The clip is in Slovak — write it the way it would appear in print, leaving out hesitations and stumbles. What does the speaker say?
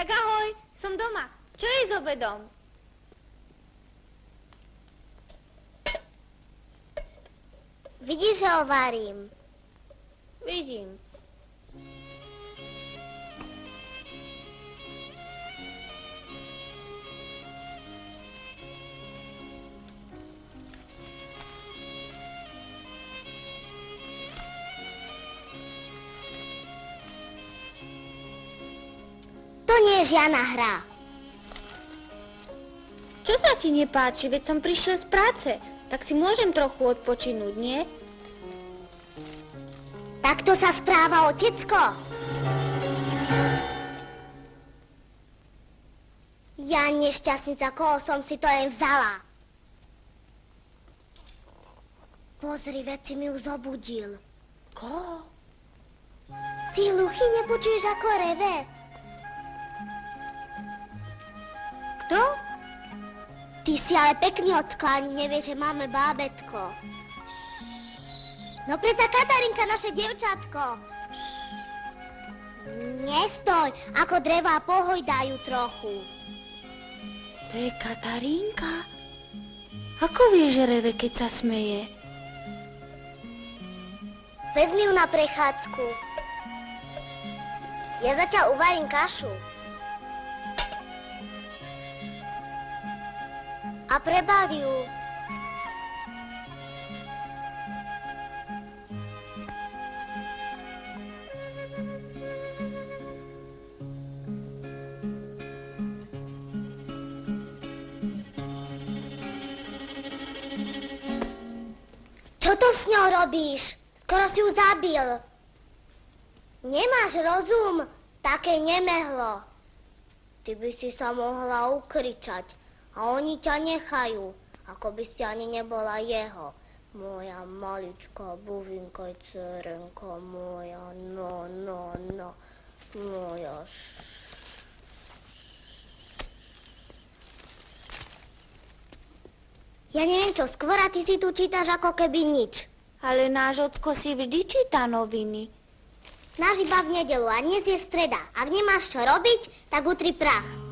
Tak ahoj, som doma. Čo je s obedom? Vidíš, že ho varím. Vidím. To nie je žiadna hra. Čo sa ti nepáči? Veď som prišiel z práce. Tak si môžem trochu odpočinúť, nie? Takto sa správa otecko. Ja nešťastnica, koho som si to len vzala. Pozri, veď si mi ju zobudil. Koho? Si hluchý, nepočuješ ako reve? Kto? Ty si ale pekný ocko, ani nevieš, že máme bábätko. No predsa Katarinka, naše dievčatko. Nestoj, ako drevá pohojdajú trochu. To je Katarínka? Ako vie, že reve, keď sa smeje? Vezmi ju na prechádzku. Ja zatiaľ uvarím kašu. A prebal ju. Čo to s ňou robíš? Skoro si ju zabil. Nemáš rozum? Také nemehlo. Ty by si sa mohla ukričať. A oni ťa nechajú, ako by si ani nebola jeho. Moja maličká buvinka, dcerenka moja, no, moja. Ja neviem čo, skôr a ty si tu čítaš ako keby nič. Ale náš ocko si vždy číta noviny. Náš iba v nedeľu a dnes je streda. Ak nemáš čo robiť, tak utri prach.